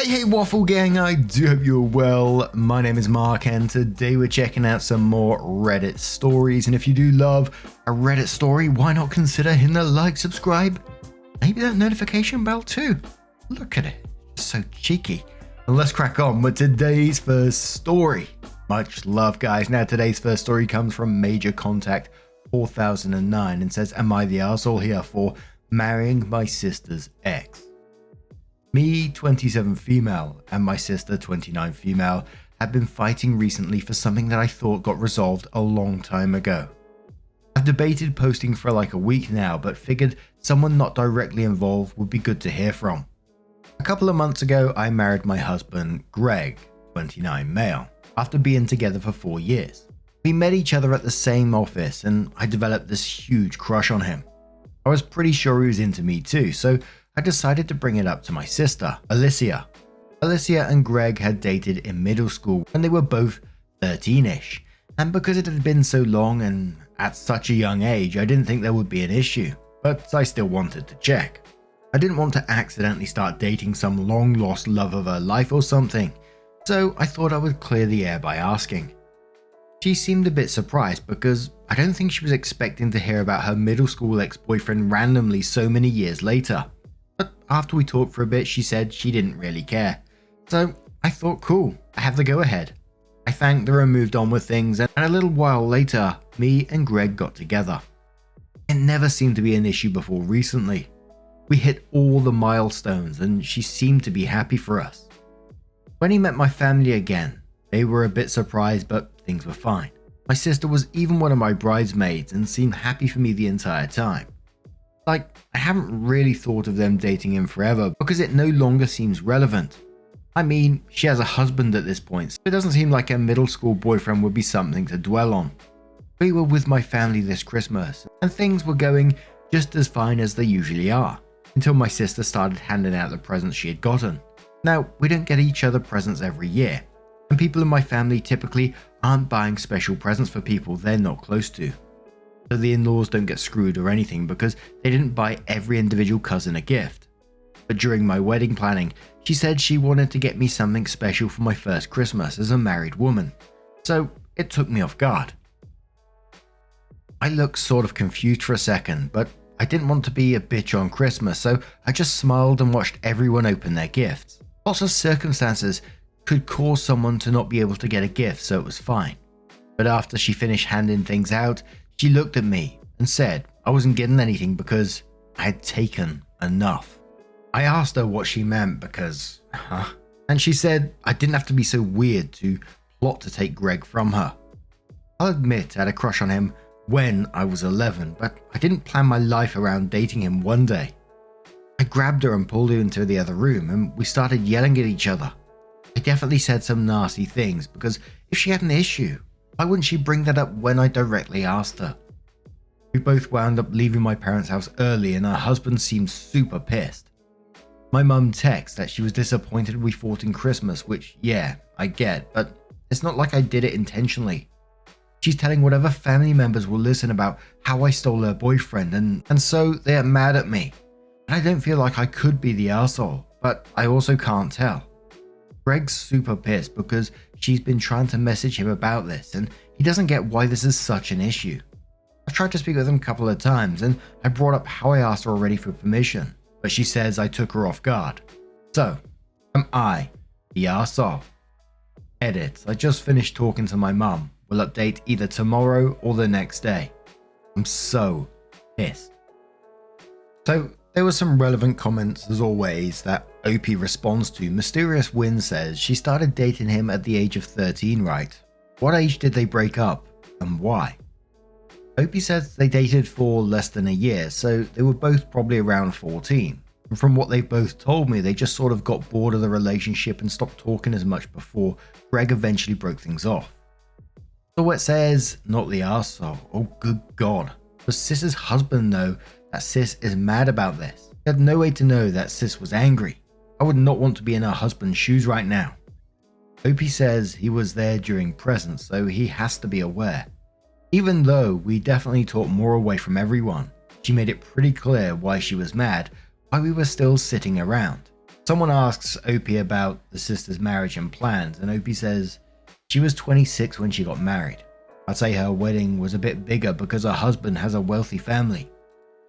Hey Waffle Gang, I do hope you're well. My name is Mark and today we're checking out some more Reddit stories, and if you do love a Reddit story, why not consider hitting the like, subscribe, maybe that notification bell too. Look at it, it's so cheeky. And let's crack on with today's first story. Much love guys. Now today's first story comes from Major Contact 4009 and says, am I the arsehole here for marrying my sister's ex? Me, 27 female, and my sister, 29 female, have been fighting recently for something that I thought got resolved a long time ago. I've debated posting for like a week now, but figured someone not directly involved would be good to hear from. A couple of months ago, I married my husband, Greg, 29 male, after being together for 4 years. We met each other at the same office, and I developed this huge crush on him. I was pretty sure he was into me too, so I decided to bring it up to my sister, Alicia. Alicia and Greg had dated in middle school when they were both 13ish, and because it had been so long and at such a young age, I didn't think there would be an issue, but I still wanted to check. I didn't want to accidentally start dating some long lost love of her life or something, so I thought I would clear the air by asking. She seemed a bit surprised because I don't think she was expecting to hear about her middle school ex-boyfriend randomly so many years later. But after we talked for a bit, she said she didn't really care. So I thought, cool, I have the go ahead. I thanked her and moved on with things, and a little while later, me and Greg got together. It never seemed to be an issue before recently. We hit all the milestones and she seemed to be happy for us. When he met my family again, they were a bit surprised, but things were fine. My sister was even one of my bridesmaids and seemed happy for me the entire time. Like, I haven't really thought of them dating in forever because it no longer seems relevant. I mean, she has a husband at this point, so it doesn't seem like a middle school boyfriend would be something to dwell on. We were with my family this Christmas, and things were going just as fine as they usually are, until my sister started handing out the presents she had gotten. Now, we don't get each other presents every year, and people in my family typically aren't buying special presents for people they're not close to. So the in-laws don't get screwed or anything because they didn't buy every individual cousin a gift. But during my wedding planning, she said she wanted to get me something special for my first Christmas as a married woman. So it took me off guard. I looked sort of confused for a second, but I didn't want to be a bitch on Christmas, so I just smiled and watched everyone open their gifts. Lots of circumstances could cause someone to not be able to get a gift, so it was fine. But after she finished handing things out, she looked at me and said I wasn't getting anything because I had taken enough. I asked her what she meant because, and she said I didn't have to be so weird to plot to take Greg from her. I'll admit I had a crush on him when I was 11, but I didn't plan my life around dating him one day. I grabbed her and pulled her into the other room and we started yelling at each other. I definitely said some nasty things because if she had an issue, why wouldn't she bring that up when I directly asked her? We both wound up leaving my parents' house early and her husband seemed super pissed. My mum texted that she was disappointed we fought in Christmas, which yeah, I get, but it's not like I did it intentionally. She's telling whatever family members will listen about how I stole her boyfriend and so they're mad at me. And I don't feel like I could be the arsehole, but I also can't tell. Greg's super pissed because she's been trying to message him about this and he doesn't get why this is such an issue. I've tried to speak with him a couple of times and I brought up how I asked her already for permission, but she says I took her off guard. So, am I the arsehole? Edit, I just finished talking to my mum. We'll update either tomorrow or the next day. I'm so pissed. So, there were some relevant comments as always that OP responds to. Mysterious Win says she started dating him at the age of 13, right? What age did they break up and why? OP says they dated for less than a year, so they were both probably around 14. And from what they've both told me, they just sort of got bored of the relationship and stopped talking as much before Greg eventually broke things off. So it says, not the arsehole. Oh good god. Does Sis's husband know that Sis is mad about this? He had no way to know that Sis was angry. I would not want to be in her husband's shoes right now. OP says he was there during presents, so he has to be aware. Even though we definitely talked more away from everyone, she made it pretty clear why she was mad, why we were still sitting around. Someone asks Opie about the sister's marriage and plans, and Opie says she was 26 when she got married. I'd say her wedding was a bit bigger because her husband has a wealthy family.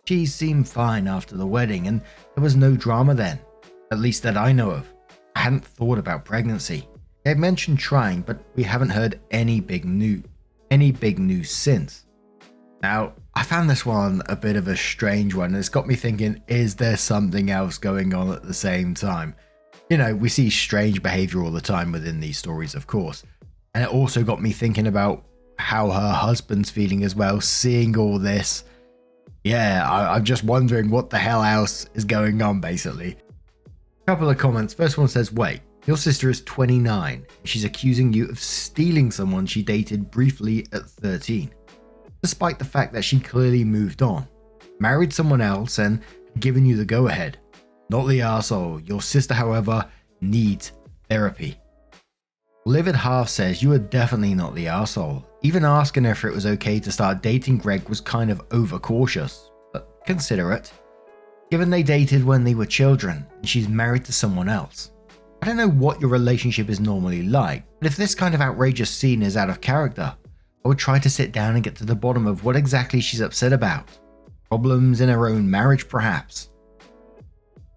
She seemed fine after the wedding, and there was no drama then, at least that I know of. I hadn't thought about pregnancy. They mentioned trying, but we haven't heard any big news since. Now, I found this one a bit of a strange one, and it's got me thinking, is there something else going on at the same time? You know, we see strange behavior all the time within these stories, of course. And it also got me thinking about how her husband's feeling as well, seeing all this. Yeah, I'm just wondering what the hell else is going on, basically. A couple of comments. First one says, wait, your sister is 29 and she's accusing you of stealing someone she dated briefly at 13, despite the fact that she clearly moved on, married someone else and given you the go-ahead. Not the arsehole. Your sister, however, needs therapy. Livid Half says you are definitely not the arsehole. Even asking her if it was okay to start dating Greg was kind of overcautious, but considerate, given they dated when they were children and she's married to someone else. I don't know what your relationship is normally like, but if this kind of outrageous scene is out of character, I would try to sit down and get to the bottom of what exactly she's upset about. Problems in her own marriage, perhaps.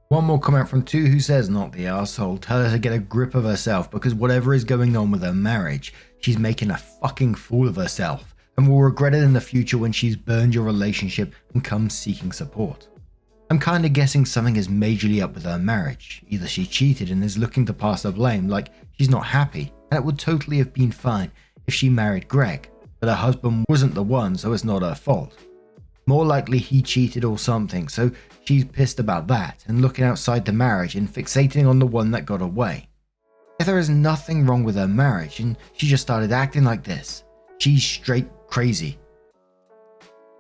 One more comment from Two, who says, not the arsehole. Tell her to get a grip of herself, because whatever is going on with her marriage, she's making a fucking fool of herself and will regret it in the future when she's burned your relationship and comes seeking support. I'm kinda guessing something is majorly up with her marriage. Either she cheated and is looking to pass the blame, like she's not happy, and it would totally have been fine if she married Greg, but her husband wasn't the one, so it's not her fault. More likely he cheated or something, so she's pissed about that and looking outside the marriage and fixating on the one that got away. If there is nothing wrong with her marriage and she just started acting like this, she's straight crazy.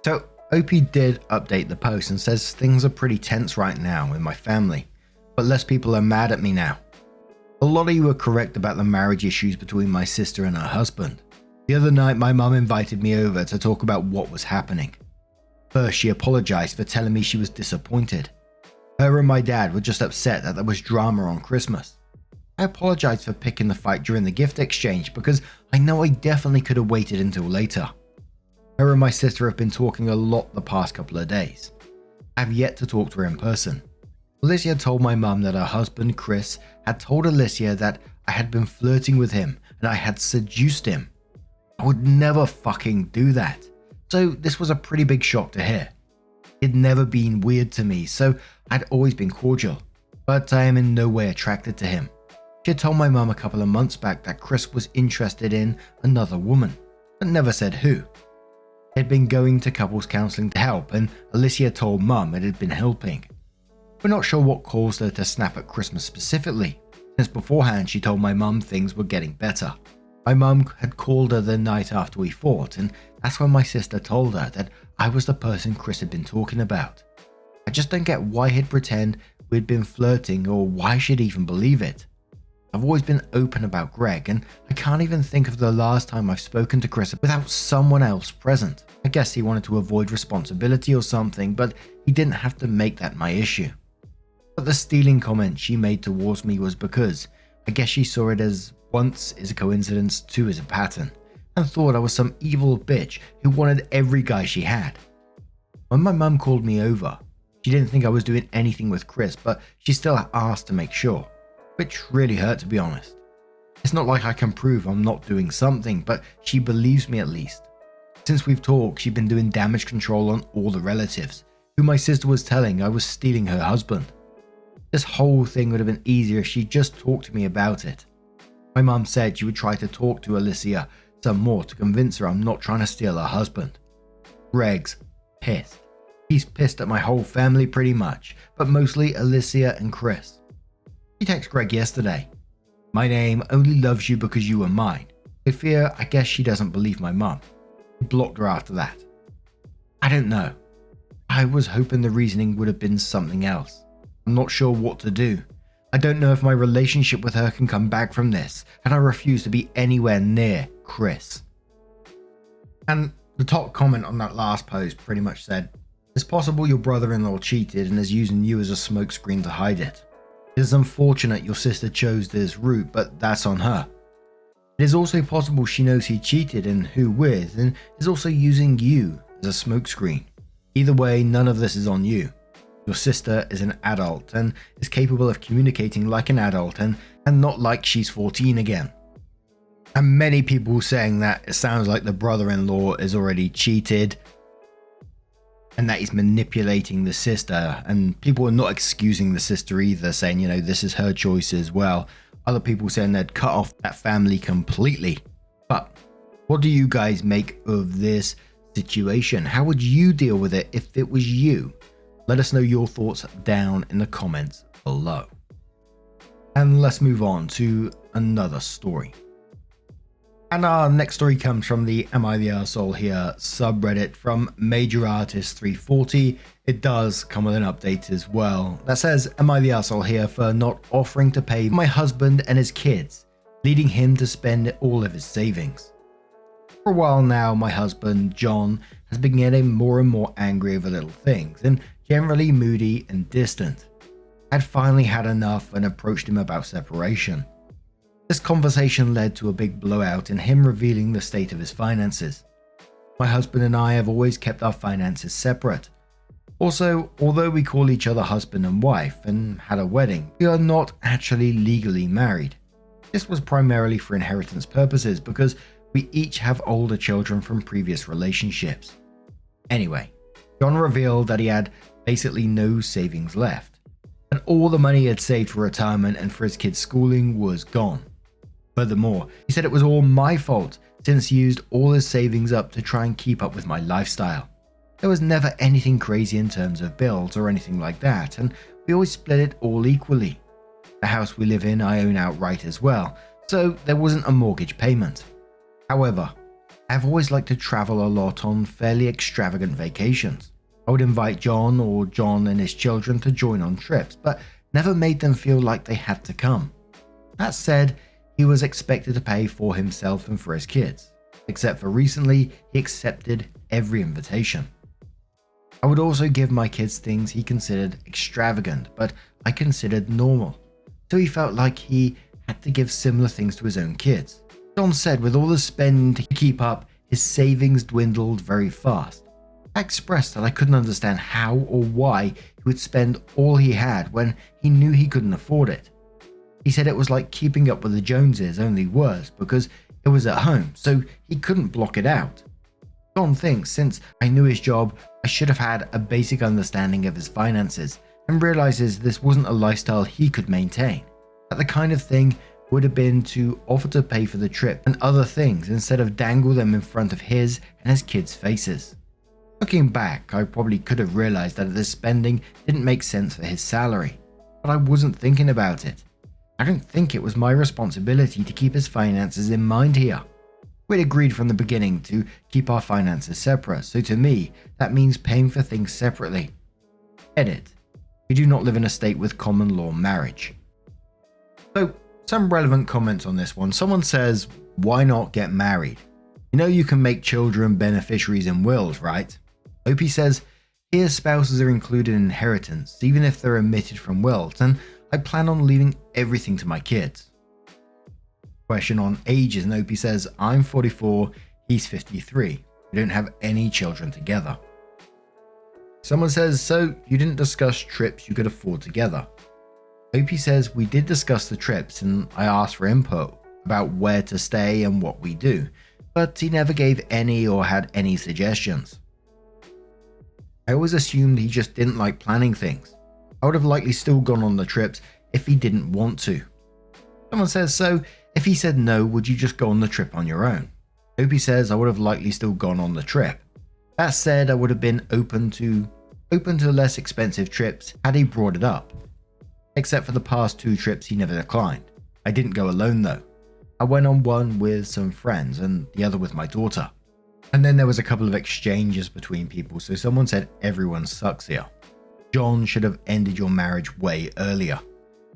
So Opie did update the post and says things are pretty tense right now in my family, but less people are mad at me now. A lot of you are correct about the marriage issues between my sister and her husband. The other night my mum invited me over to talk about what was happening. First, she apologized for telling me she was disappointed. Her and my dad were just upset that there was drama on Christmas. I apologized for picking the fight during the gift exchange because I know I definitely could have waited until later. Her and my sister have been talking a lot the past couple of days. I have yet to talk to her in person. Alicia told my mum that her husband, Chris, had told Alicia that I had been flirting with him and I had seduced him. I would never fucking do that. So this was a pretty big shock to hear. It'd never been weird to me, so I'd always been cordial, but I am in no way attracted to him. She had told my mum a couple of months back that Chris was interested in another woman, but never said who. He had been going to couples counselling to help, and Alicia told mum it had been helping. We're not sure what caused her to snap at Christmas specifically, since beforehand she told my mum things were getting better. My mum had called her the night after we fought, and that's when my sister told her that I was the person Chris had been talking about. I just don't get why he'd pretend we'd been flirting or why she'd even believe it. I've always been open about Greg, and I can't even think of the last time I've spoken to Chris without someone else present. I guess he wanted to avoid responsibility or something, but he didn't have to make that my issue. But the stealing comment she made towards me was because I guess she saw it as once is a coincidence, two is a pattern, and thought I was some evil bitch who wanted every guy she had. When my mum called me over, she didn't think I was doing anything with Chris, but she still asked to make sure, which really hurt, to be honest. It's not like I can prove I'm not doing something, but she believes me at least. Since we've talked, she's been doing damage control on all the relatives, who my sister was telling I was stealing her husband. This whole thing would have been easier if she just talked to me about it. My mum said she would try to talk to Alicia some more to convince her I'm not trying to steal her husband. Greg's pissed. He's pissed at my whole family pretty much, but mostly Alicia and Chris. He texted Greg yesterday. My name only loves you because you are mine. I fear I guess she doesn't believe my mum. He blocked her after that. I don't know. I was hoping the reasoning would have been something else. I'm not sure what to do. I don't know if my relationship with her can come back from this, and I refuse to be anywhere near Chris. And the top comment on that last post pretty much said, it's possible your brother-in-law cheated and is using you as a smokescreen to hide it. It is unfortunate your sister chose this route, but that's on her. It is also possible she knows he cheated and who with, and is also using you as a smokescreen. Either way, none of this is on you. Your sister is an adult and is capable of communicating like an adult and not like she's 14 again. And many people saying that it sounds like the brother-in-law is already cheated and that he's manipulating the sister, and people are not excusing the sister either, saying, this is her choice as well. Other people saying they'd cut off that family completely. But what do you guys make of this situation? How would you deal with it if it was you? Let us know your thoughts down in the comments below. And let's move on to another story. And our next story comes from the Am I the Arsehole Here subreddit from Major Artist 340. It does come with an update as well that says, Am I the Arsehole Here for not offering to pay my husband and his kids, leading him to spend all of his savings? For a while now, my husband, John, has been getting more and more angry over little things and generally moody and distant. I'd finally had enough and approached him about separation. This conversation led to a big blowout and him revealing the state of his finances. My husband and I have always kept our finances separate. Also, although we call each other husband and wife and had a wedding, we are not actually legally married. This was primarily for inheritance purposes because we each have older children from previous relationships. Anyway, John revealed that he had basically no savings left, and all the money he had saved for retirement and for his kids' schooling was gone. Furthermore, he said it was all my fault since he used all his savings up to try and keep up with my lifestyle. There was never anything crazy in terms of bills or anything like that, and we always split it all equally. The house we live in I own outright as well, so there wasn't a mortgage payment. However, I've always liked to travel a lot on fairly extravagant vacations. I would invite John or John and his children to join on trips, but never made them feel like they had to come. That said, he was expected to pay for himself and for his kids, except for recently he accepted every invitation. I would also give my kids things he considered extravagant, but I considered normal, so he felt like he had to give similar things to his own kids. John said with all the spending to keep up, his savings dwindled very fast. I expressed that I couldn't understand how or why he would spend all he had when he knew he couldn't afford it. He said it was like keeping up with the Joneses, only worse because it was at home, so he couldn't block it out. John thinks since I knew his job, I should have had a basic understanding of his finances, and realizes this wasn't a lifestyle he could maintain. That the kind of thing would have been to offer to pay for the trip and other things instead of dangle them in front of his and his kids' faces. Looking back, I probably could have realized that this spending didn't make sense for his salary, but I wasn't thinking about it. I don't think it was my responsibility to keep his finances in mind here. We'd agreed from the beginning to keep our finances separate, so to me, that means paying for things separately. Edit. We do not live in a state with common law marriage. So, some relevant comments on this one. Someone says, why not get married? You know you can make children beneficiaries in wills, right? Opie says, here spouses are included in inheritance, even if they're omitted from wills, and I plan on leaving everything to my kids. Question on ages, and Opie says, I'm 44, he's 53. We don't have any children together. Someone says, so you didn't discuss trips you could afford together. Opie says, we did discuss the trips and I asked for input about where to stay and what we do, but he never gave any or had any suggestions. I always assumed he just didn't like planning things. I would have likely still gone on the trips if he didn't want to. Someone says, so if he said no, would you just go on the trip on your own? Opie says, I would have likely still gone on the trip. That said, I would have been open to less expensive trips had he brought it up. Except for the past 2 trips he never declined. I didn't go alone though. I went on one with some friends and the other with my daughter. And then there was a couple of exchanges between people, so someone said everyone sucks here. John should have ended your marriage way earlier.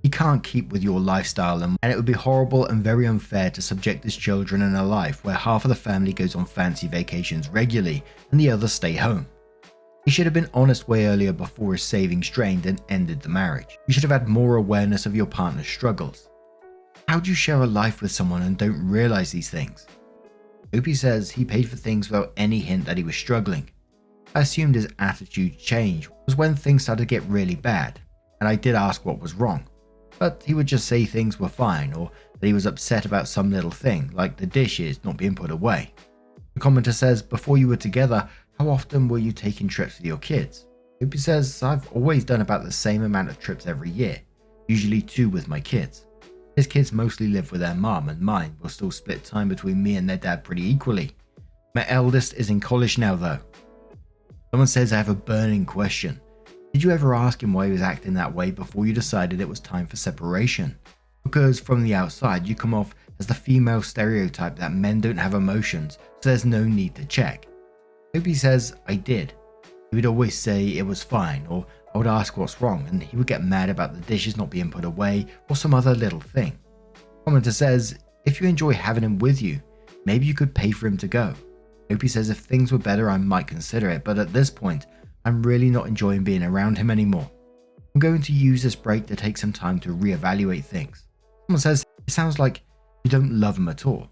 He can't keep with your lifestyle and it would be horrible and very unfair to subject his children in a life where half of the family goes on fancy vacations regularly and the others stay home. He should have been honest way earlier before his savings drained and ended the marriage. You should have had more awareness of your partner's struggles. How do you share a life with someone and don't realize these things? Opie says he paid for things without any hint that he was struggling. I assumed his attitude change was when things started to get really bad, and I did ask what was wrong. But he would just say things were fine, or that he was upset about some little thing, like the dishes not being put away. The commenter says, before you were together, how often were you taking trips with your kids? Opie says, I've always done about the same amount of trips every year, usually 2 with my kids. His kids mostly live with their mom, and mine will still split time between me and their dad pretty equally. My eldest is in college now though. Someone says I have a burning question. Did you ever ask him why he was acting that way before you decided it was time for separation? Because from the outside you come off as the female stereotype that men don't have emotions, so there's no need to check. Opie says I did. He would always say it was fine, or I would ask what's wrong and he would get mad about the dishes not being put away or some other little thing. Commenter says, if you enjoy having him with you, maybe you could pay for him to go. Opie says if things were better I might consider it, but at this point I'm really not enjoying being around him anymore. I'm going to use this break to take some time to reevaluate things. Someone says, it sounds like you don't love him at all.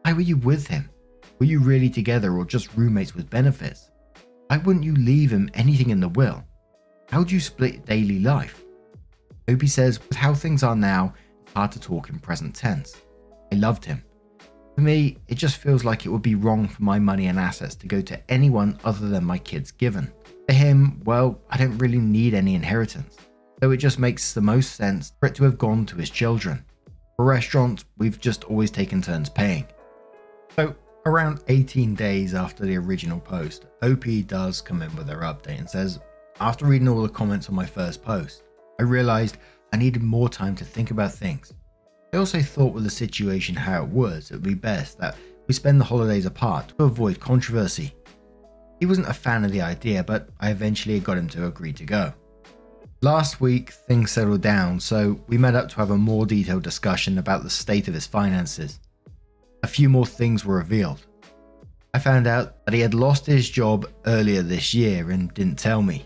Why were you with him? Were you really together or just roommates with benefits? Why wouldn't you leave him anything in the will? How do you split daily life? Opie says, with how things are now, it's hard to talk in present tense. I loved him. For me, it just feels like it would be wrong for my money and assets to go to anyone other than my kids given. For him, well, I don't really need any inheritance, so it just makes the most sense for it to have gone to his children. For restaurants, we've just always taken turns paying. So, around 18 days after the original post, OP does come in with their update and says, after reading all the comments on my first post, I realized I needed more time to think about things. I also thought with the situation how it would be best that we spend the holidays apart to avoid controversy. He wasn't a fan of the idea, but I eventually got him to agree to go. Last week, things settled down, so we met up to have a more detailed discussion about the state of his finances. A few more things were revealed. I found out that he had lost his job earlier this year and didn't tell me.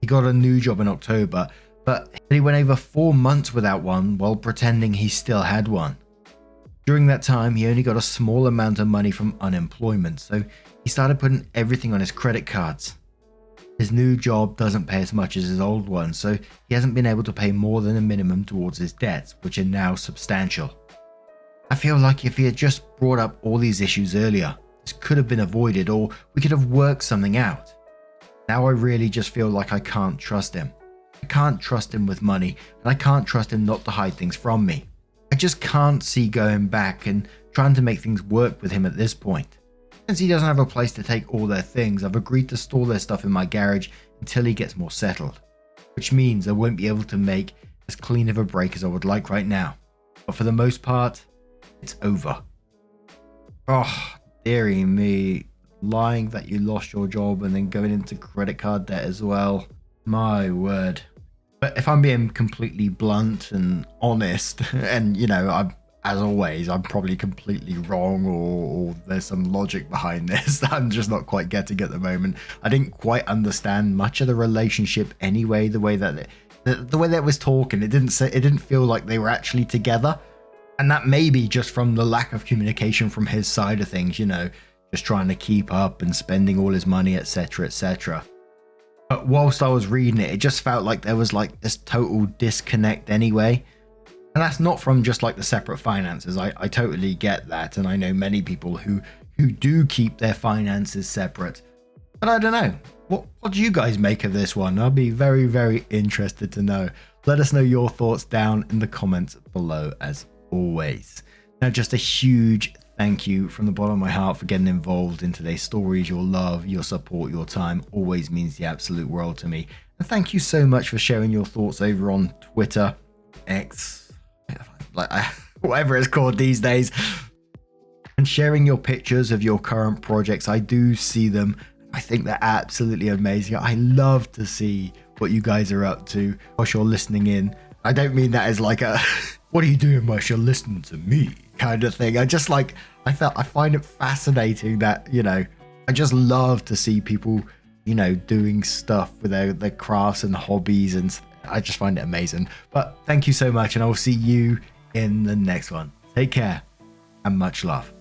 He got a new job in October, but he went over 4 months without one while pretending he still had one. During that time, he only got a small amount of money from unemployment, so he started putting everything on his credit cards. His new job doesn't pay as much as his old one, so he hasn't been able to pay more than a minimum towards his debts, which are now substantial. I feel like if he had just brought up all these issues earlier, this could have been avoided, or we could have worked something out. Now I really just feel like I can't trust him. I can't trust him with money, and I can't trust him not to hide things from me. I just can't see going back and trying to make things work with him at this point. Since he doesn't have a place to take all their things, I've agreed to store their stuff in my garage until he gets more settled. Which means I won't be able to make as clean of a break as I would like right now. But for the most part, it's over. Oh, dearie me. Lying that you lost your job and then going into credit card debt as well. My word. But if I'm being completely blunt and honest, and as always, I'm probably completely wrong, or there's some logic behind this that I'm just not quite getting at the moment. I didn't quite understand much of the relationship anyway. The way that it was talking, it didn't feel like they were actually together, and that may be just from the lack of communication from his side of things. Just trying to keep up and spending all his money, etc., etc. But whilst I was reading it, it just felt like there was like this total disconnect anyway. And that's not from just like the separate finances. I totally get that. And I know many people who do keep their finances separate. But I don't know. What do you guys make of this one? I'll be very, very interested to know. Let us know your thoughts down in the comments below as always. Now, just a huge thank you from the bottom of my heart for getting involved in today's stories. Your love, your support, your time always means the absolute world to me. And thank you so much for sharing your thoughts over on Twitter, X, whatever it's called these days, and sharing your pictures of your current projects. I do see them. I think they're absolutely amazing. I love to see what you guys are up to whilst you're listening in. I don't mean that as like a what are you doing whilst you're listening to me kind of thing. I find it fascinating that I just love to see people you know, doing stuff with their crafts and hobbies, and I just find it amazing. But thank you so much, and I will see you in the next one. Take care and much love.